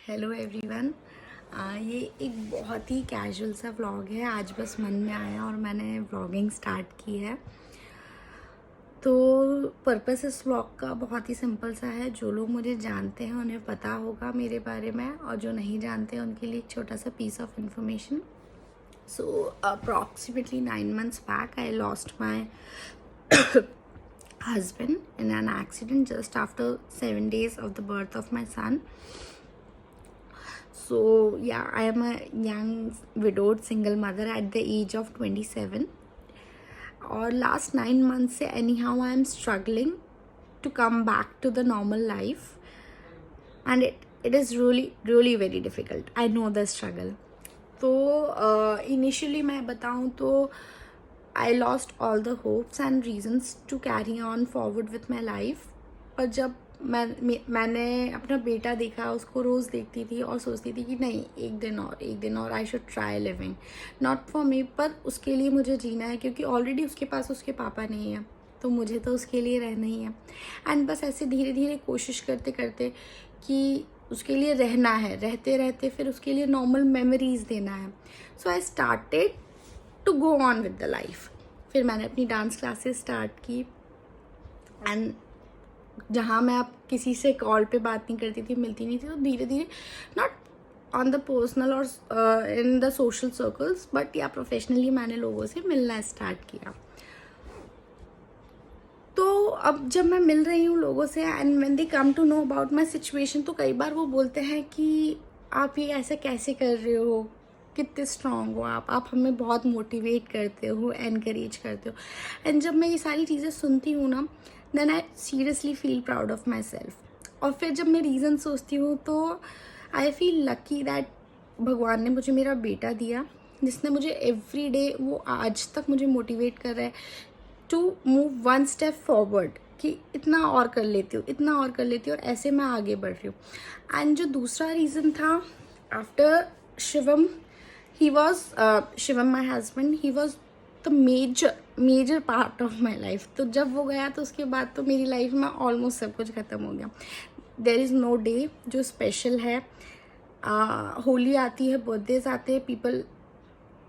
Hello everyone. ये एक बहुत ही कैजुअल सा व्लॉग है। आज बस मन में आया और मैंने व्लॉगिंग स्टार्ट की है। तो पर्पस इस व्लॉग का बहुत ही सिंपल सा है। जो लोग मुझे जानते हैं उन्हें पता होगा मेरे बारे में, और जो नहीं जानते हैं उनके लिए एक छोटा सा piece of information. So approximately 9 months back I lost my husband in an accident just after 7 days of the birth of my son. So yeah, I am a young widowed single mother at the age of 27. और last 9 months से anyhow I am struggling to come back to the normal life, and it is really very difficult. I know the struggle. तो initially मैं बताऊँ तो I lost all the hopes and reasons to carry on forward with my life. पर जब मैंने अपना बेटा देखा, उसको रोज़ देखती थी और सोचती थी कि नहीं, एक दिन और I should try living, not for me, पर उसके लिए मुझे जीना है, क्योंकि ऑलरेडी उसके पास उसके पापा नहीं है, तो मुझे तो उसके लिए रहना ही है। एंड बस ऐसे धीरे धीरे कोशिश करते करते कि उसके लिए रहना है, रहते रहते फिर उसके लिए नॉर्मल मेमोरीज देना है। So I started to go on with the life. फिर मैंने अपनी डांस क्लासेस स्टार्ट की, एंड जहाँ मैं अब किसी से कॉल पे बात नहीं करती थी, मिलती नहीं थी, तो धीरे धीरे, नॉट ऑन द पर्सनल और in the social circles, but या प्रोफेशनली मैंने लोगों से मिलना स्टार्ट किया। तो अब जब मैं मिल रही हूँ लोगों से and when they come to know about my situation, तो कई बार वो बोलते हैं कि आप ये ऐसे कैसे कर रहे हो, कितने स्ट्रांग हो आप हमें बहुत मोटिवेट करते हो, एनकरेज करते हो। एंड जब मैं ये सारी चीज़ें सुनती हूँ ना, then I seriously feel proud of myself. और फिर जब मैं रीज़न सोचती हूँ तो आई फील लकी दैट भगवान ने मुझे मेरा बेटा दिया, जिसने मुझे एवरी डे, वो आज तक मुझे मोटिवेट कर रहा है to move one step forward, कि इतना और कर लेती हूँ, इतना और कर लेती हूँ, और ऐसे मैं आगे बढ़ रही हूँ। एंड जो दूसरा रीज़न था, after Shivam, he was Shivam my husband, he was the major part of my life. तो जब वो गया तो उसके बाद तो मेरी लाइफ में ऑलमोस्ट सब कुछ ख़त्म हो गया। देर इज़ नो डे जो स्पेशल है। होली आती है, बर्थडेज आते हैं, पीपल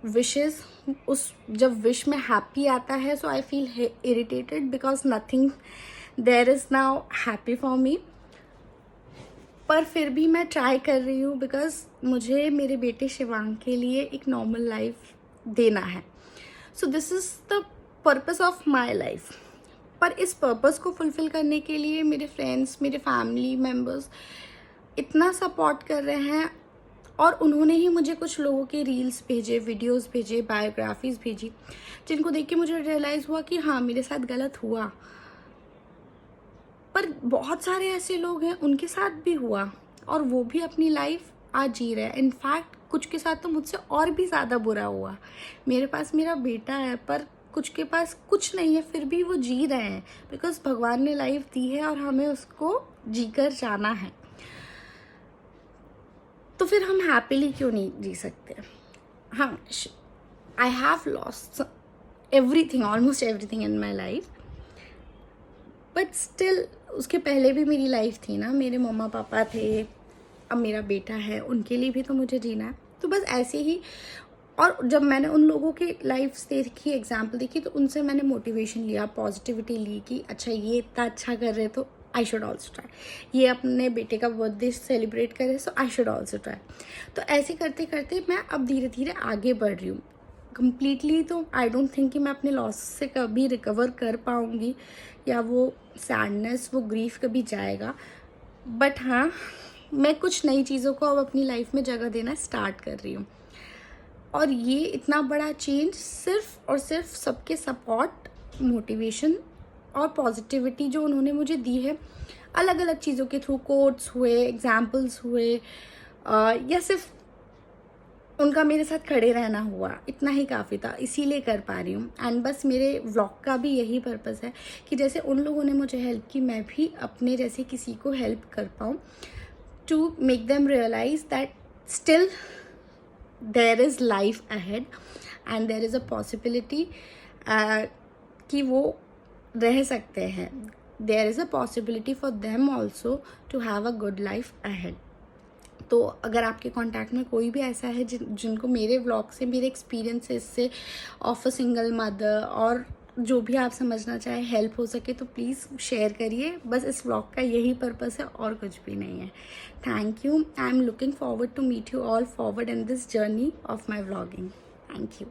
विशेस, उस जब विश में हैप्पी आता है, so I feel irritated because nothing there is now happy for me. पर फिर भी मैं ट्राई कर रही हूँ, बिकॉज मुझे मेरे बेटे शिवांग के लिए एक नॉर्मल लाइफ देना है। So this is the purpose of my life. पर इस पर्पस को फुलफिल करने के लिए मेरे फ्रेंड्स, मेरे फैमिली मेम्बर्स इतना सपोर्ट कर रहे हैं, और उन्होंने ही मुझे कुछ लोगों के रील्स भेजे, वीडियोस भेजे, बायोग्राफीज भेजी, जिनको देख के मुझे रियलाइज़ हुआ कि हाँ, मेरे साथ गलत हुआ। पर बहुत सारे ऐसे लोग हैं, उनके साथ भी हुआ, और वो भी अपनी लाइफ आज जी रहे हैं। इनफैक्ट कुछ के साथ तो मुझसे और भी ज़्यादा बुरा हुआ। मेरे पास मेरा बेटा है, पर कुछ के पास कुछ नहीं है, फिर भी वो जी रहे हैं, बिकॉज भगवान ने लाइफ दी है और हमें उसको जीकर जाना है। तो फिर हम हैप्पीली क्यों नहीं जी सकते? हाँ, I have lost everything, almost everything in my life, but still उसके पहले भी मेरी लाइफ थी ना, मेरे मम्मा पापा थे, अब मेरा बेटा है, उनके लिए भी तो मुझे जीना है। तो बस ऐसे ही, और जब मैंने उन लोगों की लाइफ देखी, एग्जाम्पल देखी, तो उनसे मैंने मोटिवेशन लिया, पॉजिटिविटी ली कि अच्छा, ये इतना अच्छा कर रहे तो आई शुड ऑल्सो ट्राई। ये अपने बेटे का बर्थडे सेलिब्रेट करे, सो आई शुड ऑल्सो ट्राई। तो ऐसे करते करते मैं अब धीरे धीरे आगे बढ़ रही हूँ। कम्प्लीटली तो आई डोंट थिंक कि मैं अपने लॉस से कभी रिकवर कर पाऊँगी, या वो सैडनेस, वो ग्रीफ कभी जाएगा। बट हाँ, मैं कुछ नई चीज़ों को अब अपनी लाइफ में जगह देना स्टार्ट कर रही हूँ, और ये इतना बड़ा चेंज सिर्फ और सिर्फ सबके सपोर्ट, मोटिवेशन और पॉजिटिविटी जो उन्होंने मुझे दी है, अलग अलग चीज़ों के थ्रू, कोट्स हुए, एग्जाम्पल्स हुए, या सिर्फ उनका मेरे साथ खड़े रहना हुआ, इतना ही काफ़ी था, इसीलिए कर पा रही हूँ। एंड बस मेरे व्लॉग का भी यही पर्पस है कि जैसे उन लोगों ने मुझे हेल्प की, मैं भी अपने जैसे किसी को हेल्प कर पाऊँ, to make them realize that still there is life ahead and there is a possibility कि वो रह सकते हैं। There is a possibility for them also to have a good life ahead. तो अगर आपके कांटेक्ट में कोई भी ऐसा है जिनको मेरे व्लॉग से, मेरे एक्सपीरियंसेस से, ऑफ अ सिंगल मदर और जो भी आप समझना चाहे हेल्प हो सके, तो प्लीज़ शेयर करिए। बस इस व्लॉग का यही पर्पस है और कुछ भी नहीं है। Thank you. I am looking forward to meet you all forward in this journey of my vlogging. Thank you.